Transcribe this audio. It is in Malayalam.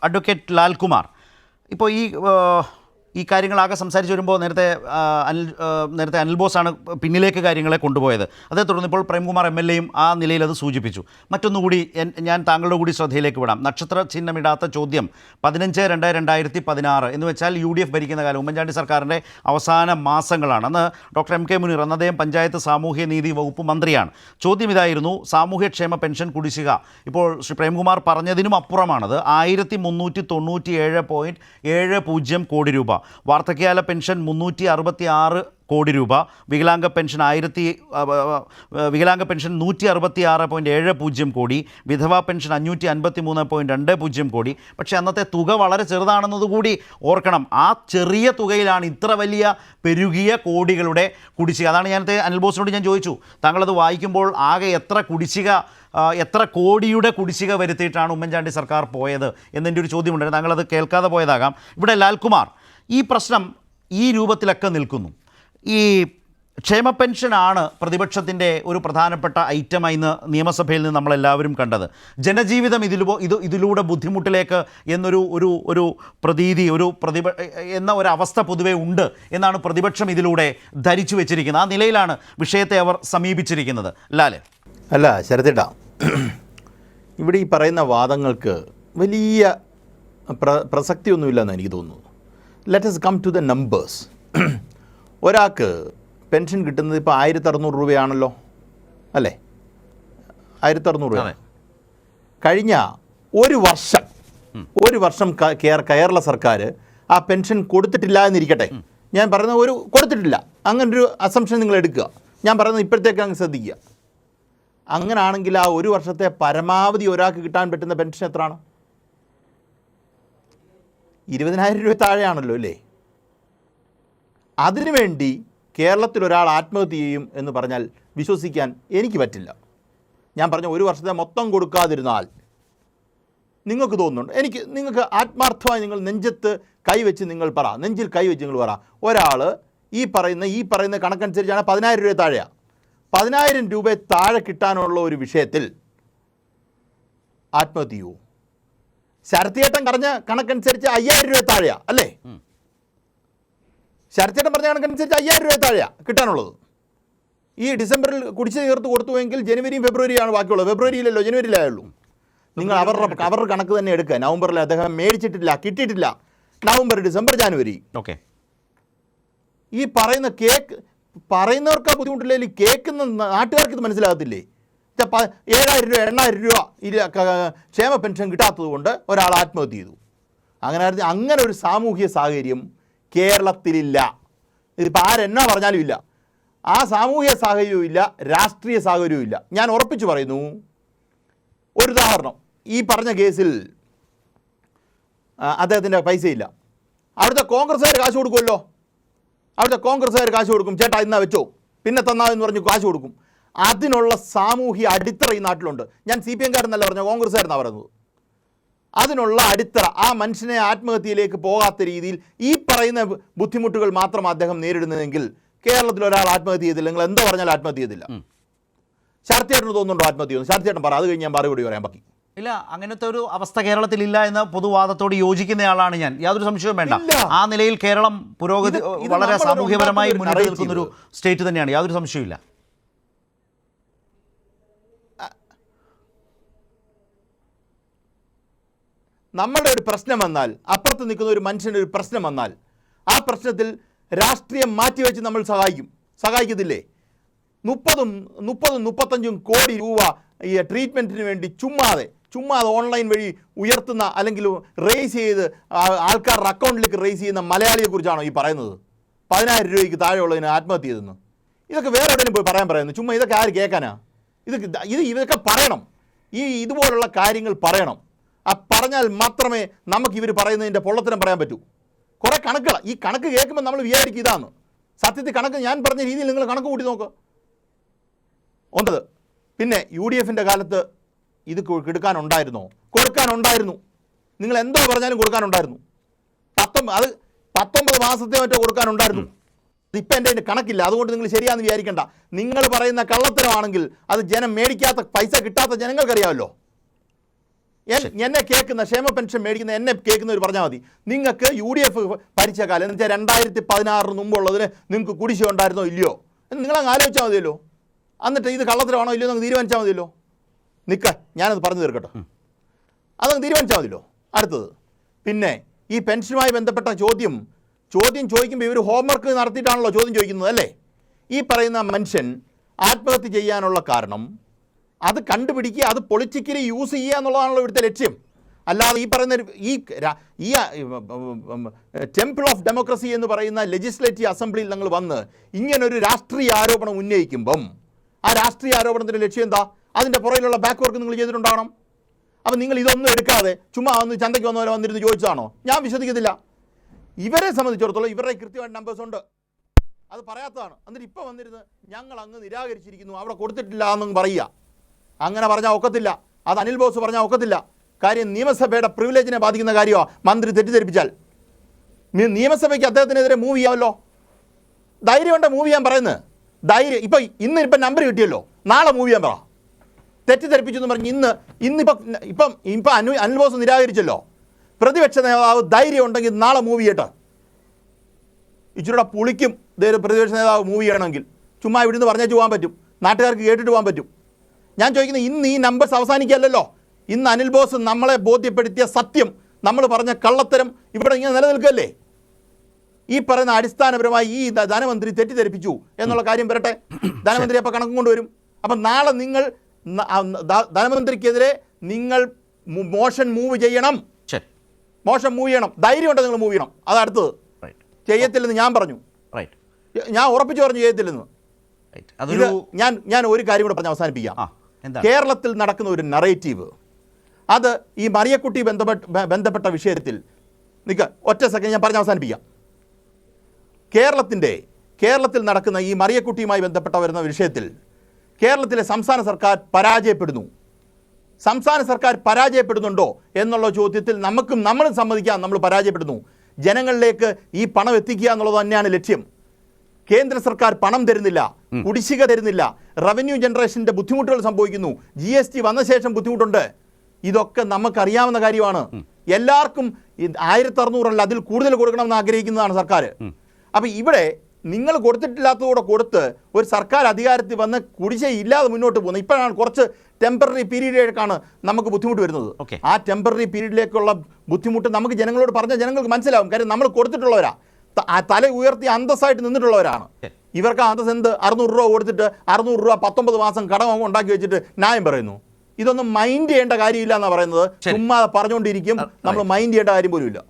അഡ്വക്കേറ്റ് ലാൽകുമാർ, ഇപ്പോൾ ഈ കാര്യങ്ങളാകെ സംസാരിച്ച് വരുമ്പോൾ നേരത്തെ അനിൽ ബോസാണ് പിന്നിലേക്ക് കാര്യങ്ങളെ കൊണ്ടുപോയത്. അതേ തുടർന്ന് ഇപ്പോൾ പ്രേംകുമാർ MLA-യും ആ നിലയിൽ അത് സൂചിപ്പിച്ചു. മറ്റൊന്നുകൂടി ഞാൻ താങ്കളുടെ കൂടി ശ്രദ്ധയിലേക്ക് വിടാം. നക്ഷത്ര ചിഹ്നമിടാത്ത ചോദ്യം 15/2/2016 എന്ന് വെച്ചാൽ UDF ഭരിക്കുന്ന കാലം, ഉമ്മൻചാണ്ടി സർക്കാരിൻ്റെ അവസാന മാസങ്ങളാണ്. അന്ന് ഡോക്ടർ MK മുനീർ, അന്ന് അദ്ദേഹം പഞ്ചായത്ത് സാമൂഹ്യനീതി വകുപ്പ് മന്ത്രിയാണ്. ചോദ്യം ഇതായിരുന്നു, സാമൂഹ്യക്ഷേമ പെൻഷൻ കുടിശ്ശിക ഇപ്പോൾ ശ്രീ പ്രേംകുമാർ പറഞ്ഞതിനും അപ്പുറമാണത്. 1397.70 കോടി രൂപ. വാർദ്ധക്യകാല പെൻഷൻ 366 കോടി രൂപ. വികലാംഗ പെൻഷൻ 166.70 കോടി. വിധവാ പെൻഷൻ 553.20 കോടി. പക്ഷേ അന്നത്തെ തുക വളരെ ചെറുതാണെന്നതുകൂടി ഓർക്കണം. ആ ചെറിയ തുകയിലാണ് ഇത്ര വലിയ പെരുകിയ കോടികളുടെ കുടിശ്ശിക. അതാണ് ഞാനത്തെ അനിൽ ബോസിനോട് ഞാൻ ചോദിച്ചു, താങ്കളത് വായിക്കുമ്പോൾ ആകെ എത്ര കോടിയുടെ കുടിശ്ശിക വരുത്തിയിട്ടാണ് ഉമ്മൻചാണ്ടി സർക്കാർ പോയത് എന്നെൻ്റെ ഒരു ചോദ്യമുണ്ടായിരുന്നു. താങ്കളത് കേൾക്കാതെ പോയതാകാം. ഇവിടെ ലാൽകുമാർ, ഈ പ്രശ്നം ഈ രൂപത്തിലൊക്കെ നിൽക്കുന്നു. ഈ ക്ഷേമ പെൻഷനാണ് പ്രതിപക്ഷത്തിൻ്റെ ഒരു പ്രധാനപ്പെട്ട ഐറ്റമായി ഇന്ന് നിയമസഭയിൽ നിന്ന് നമ്മളെല്ലാവരും കണ്ടത്. ജനജീവിതം ഇതിലൂടെ ബുദ്ധിമുട്ടിലേക്ക് എന്നൊരു പ്രതീതി എന്ന ഒരവസ്ഥ പൊതുവെ ഉണ്ട് എന്നാണ് പ്രതിപക്ഷം ഇതിലൂടെ ധരിച്ചു വെച്ചിരിക്കുന്നത്. ആ നിലയിലാണ് വിഷയത്തെ അവർ സമീപിച്ചിരിക്കുന്നത്. ലാല് അല്ല ശരത്തേട്ടാ, ഇവിടെ ഈ പറയുന്ന വാദങ്ങൾക്ക് വലിയ പ്രസക്തിയൊന്നുമില്ലെന്ന് എനിക്ക് തോന്നുന്നു. Let us come to the numbers. ഒരാൾക്ക് പെൻഷൻ കിട്ടുന്നത് ഇപ്പോൾ 1600 രൂപയാണല്ലോ, അല്ലേ? 1600 രൂപ. കഴിഞ്ഞ ഒരു വർഷം കേരള സർക്കാർ ആ പെൻഷൻ കൊടുത്തിട്ടില്ല എന്നിരിക്കട്ടെ. ഞാൻ പറയുന്നത് കൊടുത്തിട്ടില്ല, അങ്ങനൊരു അസംഷൻ നിങ്ങൾ എടുക്കുക. ഞാൻ പറയുന്നത് ഇപ്പോഴത്തേക്ക് അങ്ങ് ശ്രദ്ധിക്കുക. അങ്ങനാണെങ്കിൽ ആ ഒരു വർഷത്തെ പരമാവധി ഒരാൾക്ക് കിട്ടാൻ പറ്റുന്ന പെൻഷൻ എത്രയാണ്? 20,000 രൂപ താഴെയാണല്ലോ, അല്ലേ? അതിനുവേണ്ടി കേരളത്തിൽ ഒരാൾ ആത്മഹത്യ ചെയ്യും എന്ന് പറഞ്ഞാൽ വിശ്വസിക്കാൻ എനിക്ക് പറ്റില്ല. ഞാൻ പറഞ്ഞ ഒരു വർഷത്തെ മൊത്തം കൊടുക്കാതിരുന്നാൽ നിങ്ങൾക്ക് തോന്നുന്നുണ്ട്, നിങ്ങൾക്ക് ആത്മാർത്ഥമായി നിങ്ങൾ നെഞ്ചിൽ കൈവച്ച് നിങ്ങൾ പറ, ഒരാൾ ഈ പറയുന്ന കണക്കനുസരിച്ചാണ് 10,000 രൂപ താഴെയാണ്. 10,000 രൂപ താഴെ കിട്ടാനുള്ള ഒരു വിഷയത്തിൽ ആത്മഹത്യ ചെയ്യൂ. ശരത്തേട്ടൻ പറഞ്ഞ കണക്കനുസരിച്ച് 5,000 രൂപ താഴെയാ, അല്ലേ? ശരത്തേട്ടൻ പറഞ്ഞ കണക്കനുസരിച്ച് 5,000 രൂപ താഴെയാ കിട്ടാനുള്ളത്. ഈ ഡിസംബറിൽ കുടിശ്ശിക ചേർത്ത് കൊടുത്തുവെങ്കിൽ ജനുവരിയും ഫെബ്രുവരിയാണ് ബാക്കിയുള്ളത്. ഫെബ്രുവരിയിലല്ലോ, ജനുവരിയിലായുള്ളൂ. നിങ്ങൾ അവരുടെ കണക്ക് തന്നെ എടുക്കുക. നവംബറിൽ അദ്ദേഹം മേടിച്ചിട്ടില്ല, കിട്ടിയിട്ടില്ല. നവംബർ, ഡിസംബർ, ജനുവരി. ഓക്കെ. ഈ പറയുന്നവർക്ക് ബുദ്ധിമുട്ടില്ലെങ്കിൽ കേൾക്കുന്ന നാട്ടുകാർക്ക് ഇത് മനസ്സിലാകത്തില്ലേ? 7,000 രൂപ 8,000 രൂപ ക്ഷേമ പെൻഷൻ കിട്ടാത്തത് കൊണ്ട് ഒരാൾ ആത്മഹത്യ ചെയ്തു. അങ്ങനെ ഒരു സാമൂഹ്യ സാഹചര്യം കേരളത്തിലില്ല. ഇതിപ്പോൾ ആരെന്നാ പറഞ്ഞാലും ഇല്ല. ആ സാമൂഹ്യ സാഹചര്യവും ഇല്ല, രാഷ്ട്രീയ സാഹചര്യവും ഇല്ല. ഞാൻ ഉറപ്പിച്ചു പറയുന്നു. ഒരു ഉദാഹരണം, ഈ പറഞ്ഞ കേസിൽ അദ്ദേഹത്തിൻ്റെ പൈസയില്ല. അവിടുത്തെ കോൺഗ്രസ്സുകാർ കാശ് കൊടുക്കുമല്ലോ. കാശ് കൊടുക്കും. ചേട്ടാ ഇന്നാ വെച്ചോ, പിന്നെ തന്നാ എന്ന് പറഞ്ഞ് കാശ് കൊടുക്കും. അതിനുള്ള സാമൂഹ്യ അടിത്തറ ഈ നാട്ടിലുണ്ട്. ഞാൻ CPM-കാരെന്നല്ല പറഞ്ഞത്, കോൺഗ്രസ്സുകാരെന്നാണ് പറയുന്നത്. അതിനുള്ള അടിത്തറ, ആ മനുഷ്യനെ ആത്മഹത്യയിലേക്ക് പോകാത്ത രീതിയിൽ ഈ പറയുന്ന ബുദ്ധിമുട്ടുകൾ മാത്രം അദ്ദേഹം നേരിടുന്നതെങ്കിൽ കേരളത്തിൽ ഒരാൾ ആത്മഹത്യ ചെയ്തില്ല. നിങ്ങൾ എന്തോ പറഞ്ഞാൽ ആത്മഹത്യ ചെയ്തില്ല. ശരത്തേട്ടന് തോന്നുന്നുണ്ടോ ആത്മഹത്യ ചെയ്യുന്നു? ശരത്തേട്ടൻ പറ, അത് കഴിഞ്ഞ് ഞാൻ മറുപടി പറയാൻ ബാക്കി. ഇല്ല, അങ്ങനത്തെ ഒരു അവസ്ഥ കേരളത്തിലില്ല എന്ന പൊതുവാദത്തോട് യോജിക്കുന്നയാളാണ് ഞാൻ. യാതൊരു സംശയവും വേണ്ട. ആ നിലയിൽ കേരളം പുരോഗതി വളരെ സാമൂഹ്യപരമായി മുന്നിട്ട് നിൽക്കുന്നൊരു സ്റ്റേറ്റ് തന്നെയാണ്, യാതൊരു സംശയമില്ല. നമ്മളുടെ ഒരു പ്രശ്നം വന്നാൽ, അപ്പുറത്ത് നിൽക്കുന്ന ഒരു മനുഷ്യൻ്റെ ഒരു പ്രശ്നം വന്നാൽ, ആ പ്രശ്നത്തിൽ രാഷ്ട്രീയം മാറ്റിവെച്ച് നമ്മൾ സഹായിക്കത്തില്ലേ? 30-35 കോടി രൂപ ഈ ട്രീറ്റ്മെൻറ്റിന് വേണ്ടി ചുമ്മാതെ ഓൺലൈൻ വഴി ഉയർത്തുന്ന, അല്ലെങ്കിൽ റേസ് ചെയ്ത് ആൾക്കാരുടെ അക്കൗണ്ടിലേക്ക് റേസ് ചെയ്യുന്ന മലയാളിയെക്കുറിച്ചാണോ ഈ പറയുന്നത്? 10,000 രൂപയ്ക്ക് താഴെയുള്ളതിന് ആത്മഹത്യ ചെയ്തെന്ന്. ഇതൊക്കെ വേറെ എവിടെയും പോയി പറയുന്നു. ചുമ്മാ ഇതൊക്കെ ആര് കേൾക്കാനാ? ഇതൊക്കെ പറയണം. ഇതുപോലുള്ള കാര്യങ്ങൾ പറയണം. പറഞ്ഞാൽ മാത്രമേ നമുക്ക് ഇവർ പറയുന്നതിൻ്റെ പൊള്ളത്തരം പറയാൻ പറ്റൂ. കുറേ കണക്കുകൾ, ഈ കണക്ക് കേൾക്കുമ്പോൾ നമ്മൾ വിചാരിക്കും ഇതാണ് സത്യത്തിൽ കണക്ക്. ഞാൻ പറഞ്ഞ രീതിയിൽ നിങ്ങൾ കണക്ക് കൂട്ടി നോക്കുക. ഒന്നത്. പിന്നെ UDF-ൻ്റെ കാലത്ത് ഇത് കൊടുക്കാനുണ്ടായിരുന്നു. നിങ്ങൾ എന്തോ പറഞ്ഞാലും കൊടുക്കാനുണ്ടായിരുന്നു. 19 മാസത്തെ മറ്റോ കൊടുക്കാനുണ്ടായിരുന്നു. ഇപ്പം എൻ്റെ കണക്കില്ല, അതുകൊണ്ട് നിങ്ങൾ ശരിയാണെന്ന് വിചാരിക്കേണ്ട. നിങ്ങൾ പറയുന്ന കള്ളത്തരമാണെങ്കിൽ അത് ജനം മേടിക്കാത്ത, പൈസ കിട്ടാത്ത ജനങ്ങൾക്കറിയാമല്ലോ. എന്നെ കേൾക്കുന്ന ക്ഷേമ പെൻഷൻ മേടിക്കുന്ന എന്നെ കേൾക്കുന്നവർ പറഞ്ഞാൽ മതി, നിങ്ങൾക്ക് UDF ഭരിച്ച കാലം എന്ന് വെച്ചാൽ 2016 മുമ്പുള്ളതിന് നിങ്ങൾക്ക് കുടിശ്ശിക ഉണ്ടായിരുന്നോ ഇല്ലയോ എന്ന് നിങ്ങളങ്ങ് ആലോചിച്ചാൽ മതിയല്ലോ. എന്നിട്ട് ഇത് കള്ളത്തരമാണോ ഇല്ലയോ എന്ന് തീരുമാനിച്ചാൽ മതിയല്ലോ. ഞാനത് പറഞ്ഞു തീർക്കട്ടെ, അതങ്ങ് തീരുമാനിച്ചാൽ മതിയല്ലോ. അടുത്തത്, പിന്നെ ഈ പെൻഷനുമായി ബന്ധപ്പെട്ട ചോദ്യം ചോദിക്കുമ്പോൾ ഇവർ ഹോംവർക്ക് നടത്തിയിട്ടാണല്ലോ ചോദ്യം ചോദിക്കുന്നത് അല്ലേ? ഈ പറയുന്ന മനുഷ്യൻ ആത്മഹത്യ ചെയ്യാനുള്ള കാരണം അത് കണ്ടുപിടിക്കുക, അത് പൊളിറ്റിക്കലി യൂസ് ചെയ്യുക എന്നുള്ളതാണല്ലോ ഇവിടുത്തെ ലക്ഷ്യം. അല്ലാതെ ഈ പറയുന്ന ഈ ടെമ്പിൾ ഓഫ് ഡെമോക്രസി എന്ന് പറയുന്ന ലെജിസ്ലേറ്റീവ് അസംബ്ലിയിൽ നിങ്ങൾ വന്ന് ഇങ്ങനൊരു രാഷ്ട്രീയ ആരോപണം ഉന്നയിക്കുമ്പം ആ രാഷ്ട്രീയ ആരോപണത്തിൻ്റെ ലക്ഷ്യം എന്താ? അതിൻ്റെ പുറകിലുള്ള ബാക്ക് വർക്ക് നിങ്ങൾ ചെയ്തിട്ടുണ്ടാവണം. അപ്പം നിങ്ങൾ ഇതൊന്നും എടുക്കാതെ ചുമ്മാ വന്ന് ചന്തയ്ക്ക് വന്നവരെ വന്നിരുന്ന് ചോദിച്ചതാണോ? ഞാൻ വിശ്വസിക്കത്തില്ല. ഇവരെ സംബന്ധിച്ചിടത്തോളം ഇവരുടെ കൃത്യമായിട്ട് നമ്പേഴ്സ് ഉണ്ട്, അത് പറയാത്തതാണ്. എന്നിട്ട് ഇപ്പോൾ വന്നിരുന്ന് ഞങ്ങൾ അങ്ങ് നിരാകരിച്ചിരിക്കുന്നു, അവിടെ കൊടുത്തിട്ടില്ല എന്നങ്ങ് പറയുക. അങ്ങനെ പറഞ്ഞാൽ ഒക്കത്തില്ല. അത് അനിൽ ബോസ് പറഞ്ഞാൽ ഒക്കത്തില്ല. കാര്യം നിയമസഭയുടെ പ്രിവിലേജിനെ ബാധിക്കുന്ന കാര്യമാണ്. മന്ത്രി തെറ്റിദ്ധരിപ്പിച്ചാൽ നിയമസഭയ്ക്ക് അദ്ദേഹത്തിനെതിരെ മൂവ് ചെയ്യാമല്ലോ. ധൈര്യമുണ്ട് മൂവ് ചെയ്യാൻ പറയുന്നത്. ധൈര്യം ഇപ്പം നമ്പർ കിട്ടിയല്ലോ, നാളെ മൂവ് ചെയ്യാൻ പറ. തെറ്റിദ്ധരിപ്പിച്ചു എന്ന് പറഞ്ഞ് ഇപ്പം അനിൽ ബോസ് നിരാകരിച്ചല്ലോ. പ്രതിപക്ഷ നേതാവ് ധൈര്യം ഉണ്ടെങ്കിൽ നാളെ മൂവ് ചെയ്യട്ടെ. ഇച്ചിരൂടെ പുളിക്കും പ്രതിപക്ഷ നേതാവ് മൂവ് ചെയ്യണമെങ്കിൽ. ചുമ്മാ ഇവിടുന്ന് പറഞ്ഞേച്ച് പോകാൻ പറ്റും, നാട്ടുകാർക്ക് കേട്ടിട്ട് പോകാൻ പറ്റും. ഞാൻ ചോദിക്കുന്നത്, ഇന്ന് ഈ നമ്പേഴ്സ് അവസാനിക്കല്ലോ. ഇന്ന് അനിൽ ബോസ് നമ്മളെ ബോധ്യപ്പെടുത്തിയ സത്യം, നമ്മൾ പറഞ്ഞ കള്ളത്തരം ഇവിടെ ഇങ്ങനെ നിലനിൽക്കല്ലേ? ഈ പറയുന്ന അടിസ്ഥാനപരമായി ഈ ധനമന്ത്രി തെറ്റിദ്ധരിപ്പിച്ചു എന്നുള്ള കാര്യം വരട്ടെ. ധനമന്ത്രി അപ്പോൾ കണക്കും കൊണ്ടുവരും. അപ്പം നാളെ നിങ്ങൾ ധനമന്ത്രിക്കെതിരെ നിങ്ങൾ മോഷൻ മൂവ് ചെയ്യണം. മോഷൻ മൂവ് ചെയ്യണം. ധൈര്യമുണ്ട് നിങ്ങൾ മൂവ് ചെയ്യണം. അത് അടുത്തത്. ചെയ്യത്തില്ലെന്ന് ഞാൻ പറഞ്ഞു, ഞാൻ ഉറപ്പിച്ചു പറഞ്ഞു ചെയ്യത്തില്ലെന്ന്. ഇത് ഞാൻ ഒരു കാര്യം കൂടെ പറഞ്ഞ് അവസാനിപ്പിക്കാം. കേരളത്തിൽ നടക്കുന്ന ഒരു നറേറ്റീവ്, അത് ഈ മറിയക്കുട്ടി ബന്ധപ്പെട്ട വിഷയത്തിൽ ഒറ്റ സെക്കൻഡ് ഞാൻ പറഞ്ഞ് അവസാനിപ്പിക്കാം. കേരളത്തിൽ നടക്കുന്ന ഈ മറിയക്കുട്ടിയുമായി ബന്ധപ്പെട്ട വരുന്ന വിഷയത്തിൽ കേരളത്തിലെ സംസ്ഥാന സർക്കാർ പരാജയപ്പെടുന്നു. സംസ്ഥാന സർക്കാർ പരാജയപ്പെടുന്നുണ്ടോ എന്നുള്ള ചോദ്യത്തിൽ നമ്മളും സമ്മതിക്കാം, നമ്മൾ പരാജയപ്പെടുന്നു. ജനങ്ങളിലേക്ക് ഈ പണം എത്തിക്കുക എന്നുള്ളത് തന്നെയാണ് ലക്ഷ്യം. കേന്ദ്ര സർക്കാർ പണം തരുന്നില്ല, കുടിശ്ശിക തരുന്നില്ല, റവന്യൂ ജനറേഷൻ്റെ ബുദ്ധിമുട്ടുകൾ സംഭവിക്കുന്നു, GST വന്ന ശേഷം ബുദ്ധിമുട്ടുണ്ട്. ഇതൊക്കെ നമുക്കറിയാവുന്ന കാര്യമാണ്. എല്ലാവർക്കും 1600 അല്ല അതിൽ കൂടുതൽ കൊടുക്കണമെന്ന് ആഗ്രഹിക്കുന്നതാണ് സർക്കാർ. അപ്പം ഇവിടെ നിങ്ങൾ കൊടുത്തിട്ടില്ലാത്തതോടെ കൊടുത്ത് ഒരു സർക്കാർ അധികാരത്തിൽ വന്ന് കുടിശ്ശിക ഇല്ലാതെ മുന്നോട്ട് പോകുന്നത്. ഇപ്പോഴാണ് കുറച്ച് ടെമ്പററി പീരീഡിലേക്കാണ് നമുക്ക് ബുദ്ധിമുട്ട് വരുന്നത്. ആ ടെമ്പററി പീരീഡിലേക്കുള്ള ബുദ്ധിമുട്ട് നമുക്ക് ജനങ്ങളോട് പറഞ്ഞാൽ ജനങ്ങൾക്ക് മനസ്സിലാവും. കാര്യം നമ്മൾ കൊടുത്തിട്ടുള്ളവരാ, തല ഉയർത്തി അന്തസ്സായിട്ട് നിന്നിട്ടുള്ളവരാണ്. ഇവർക്ക് അന്തസ് എന്ത്? 600 രൂപ കൊടുത്തിട്ട് 600 രൂപ 19 മാസം കടം ഉണ്ടാക്കി വെച്ചിട്ട് ന്യായം പറയുന്നു. ഇതൊന്നും മൈൻഡ് ചെയ്യേണ്ട കാര്യമില്ല എന്നാണ് പറയുന്നത്. ചുമ്മാ പറഞ്ഞുകൊണ്ടിരിക്കും, നമ്മൾ മൈൻഡ് ചെയ്യേണ്ട കാര്യം പോലും ഇല്ല.